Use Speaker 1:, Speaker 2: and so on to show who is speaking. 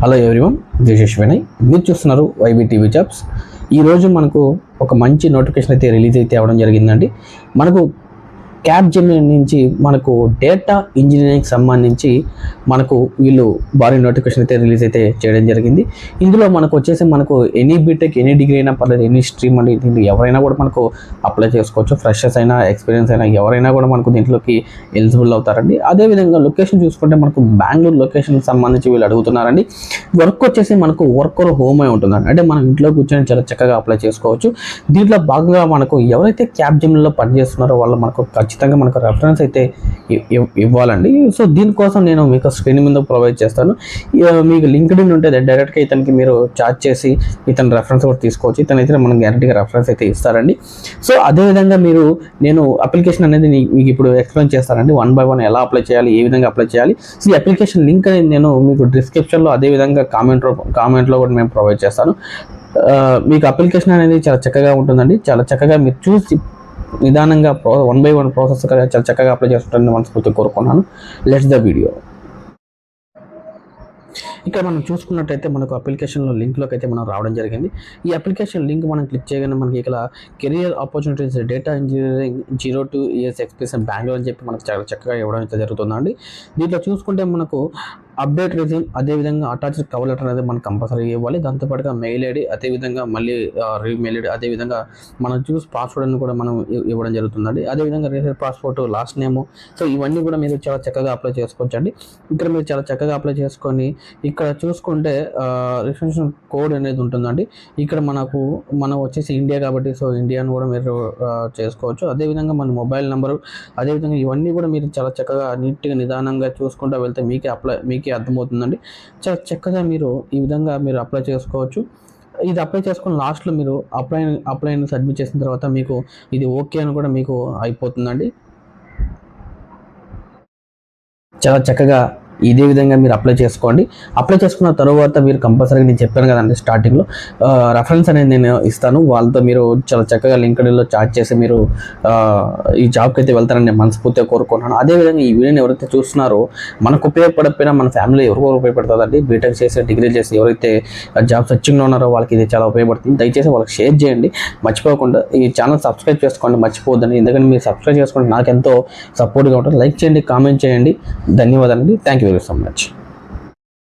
Speaker 1: Hello everyone, this is Vinay. మీరు చూస్తున్నారు YB TV jobs. ఈరోజు మనకు ఒక మంచి నోటిఫికేషన్ అయితే రిలీజ్ అయితే అవ్వడం జరిగిందండి. మనకు క్యాప్జెమినీ నుంచి మనకు డేటా ఇంజనీరింగ్ సంబంధించి మనకు వీళ్ళు భారీ నోటిఫికేషన్ అయితే రిలీజ్ అయితే చేయడం జరిగింది. ఇందులో మనకు వచ్చేసి మనకు ఎనీ బీటెక్ ఎనీ డిగ్రీ అయినా పర్లేదు, ఎనీ స్ట్రీమ్ అండి, దీంట్లో ఎవరైనా కూడా మనకు అప్లై చేసుకోవచ్చు. ఫ్రెషర్స్ అయినా ఎక్స్పీరియన్స్ అయినా ఎవరైనా కూడా మనకు దీంట్లోకి ఎలిజిబుల్ అవుతారండి. అదేవిధంగా లొకేషన్ చూసుకుంటే మనకు బెంగళూరు లొకేషన్ సంబంధించి వీళ్ళు అడుగుతున్నారండి. వర్క్ వచ్చేసి మనకు వర్కర్ హోమ్ అయి ఉంటుందండి, అంటే మనం ఇంట్లో కూర్చొని చాలా చక్కగా అప్లై చేసుకోవచ్చు. దీంట్లో భాగంగా మనకు ఎవరైతే క్యాప్జెమినీలో పనిచేస్తున్నారో వాళ్ళు మనకు ఖచ్చితంగా మనకు రెఫరెన్స్ అయితే ఇవ్వాలండి. సో దీనికోసం నేను మీకు స్క్రీన్ మీద ప్రొవైడ్ చేస్తాను. మీకు లింక్డ్ఇన్ ఉంటే డైరెక్ట్గా ఇతనికి మీరు చాట్ చేసి ఇతని రెఫరెన్స్ కూడా తీసుకోవచ్చు. ఇతనైతే మనం గ్యారంటీగా రెఫరెన్స్ అయితే ఇస్తారండి. సో అదేవిధంగా నేను అప్లికేషన్ అనేది మీకు ఇప్పుడు ఎక్స్ప్లెయిన్ చేస్తానండి, 1 by 1 ఎలా అప్లై చేయాలి, ఏ విధంగా అప్లై చేయాలి. సో ఈ అప్లికేషన్ లింక్ అనేది నేను మీకు డిస్క్రిప్షన్లో అదేవిధంగా కామెంట్లో కూడా మేము ప్రొవైడ్ చేస్తాను. మీకు అప్లికేషన్ అనేది చాలా చక్కగా ఉంటుందండి. చాలా చక్కగా మీరు చూసి నిదానంగా 1 by 1 ప్రాసెస్ చాలా చక్కగా అప్లై చేస్తుంటారని మనస్ఫూర్తిగా కోరుకున్నాను. Let's the video. ఇక్కడ మనం చూసుకున్నట్టయితే మనకు అప్లికేషన్లో లింక్లోకి అయితే మనం రావడం జరిగింది. ఈ అప్లికేషన్ లింక్ మనం క్లిక్ చేయగానే మనకి ఇక్కడ career opportunities data engineering 0 to years experience Bengaluru అని చెప్పి మనకు చాలా చక్కగా ఇవ్వడం అయితే జరుగుతుందండి. దీంట్లో చూసుకుంటే మనకు అప్డేట్ రెజ్యూమ్, అదేవిధంగా అటాచ్డ్ కవర్ లెటర్ అనేది మనకు కంపల్సరీ ఇవ్వాలి. దాంతోపాటుగా మెయిల్ ఐడి, అదేవిధంగా మళ్ళీ మెయిల్ ఐడి, అదేవిధంగా మనం చూసి పాస్వర్డ్ అని కూడా మనం ఇవ్వడం జరుగుతుందండి. అదేవిధంగా రీసెంట్ పాస్పోర్ట్, లాస్ట్ నేము. సో ఇవన్నీ కూడా మీరు చాలా చక్కగా అప్లై చేసుకోవచ్చు అండి. ఇక్కడ మీరు చాలా చక్కగా అప్లై చేసుకొని ఇక్కడ చూసుకుంటే రిజిస్ట్రేషన్ కోడ్ అనేది ఉంటుందండి. ఇక్కడ మనం వచ్చేసి ఇండియా కాబట్టి సో ఇండియాను కూడా మీరు చేసుకోవచ్చు. అదేవిధంగా మన మొబైల్ నెంబరు, అదేవిధంగా ఇవన్నీ కూడా మీరు చాలా చక్కగా నీట్గా నిదానంగా చూసుకుంటూ వెళ్తే మీకే అర్థమవుతుందండి. చాలా చక్కగా మీరు ఈ విధంగా మీరు అప్లై చేసుకోవచ్చు. ఇది అప్లై చేసుకుని లాస్ట్లో మీరు అప్లై సబ్మిట్ చేసిన తర్వాత మీకు ఇది ఓకే అని కూడా మీకు అయిపోతుందండి. చాలా చక్కగా ఇదే విధంగా మీరు అప్లై చేసుకోండి. అప్లై చేసుకున్న తర్వాత మీరు కంపల్సరీగా నేను చెప్పాను కదండి స్టార్టింగ్లో, రెఫరెన్స్ అనేది నేను ఇస్తాను. వాళ్ళతో మీరు చాలా చక్కగా లింక్డ్ఇన్లో చాట్ చేసి మీరు ఈ జాబ్కి అయితే వెళ్తారని నేను మనస్ఫూర్తిగా కోరుకుంటున్నాను. అదేవిధంగా ఈ వీడియోని ఎవరైతే చూస్తున్నారో మనకు ఉపయోగపడకపోయినా మన ఫ్యామిలీ ఎవరికో ఉపయోగపడుతుందండి. బీటెక్ చేసి డిగ్రీ చేసి ఎవరైతే జాబ్ సర్చింగ్లో ఉన్నారో వాళ్ళకి ఇది చాలా ఉపయోగపడుతుంది. దయచేసి వాళ్ళకి షేర్ చేయండి, మర్చిపోకుండా ఈ ఛానల్ సబ్స్క్రైబ్ చేసుకోండి, మర్చిపోద్దండి. ఎందుకంటే మీరు సబ్స్క్రైబ్ చేసుకుంటే నాకు ఎంతో సపోర్ట్గా ఉంటుంది. లైక్ చేయండి, కామెంట్ చేయండి. ధన్యవాదాలండి. Thank you very so much.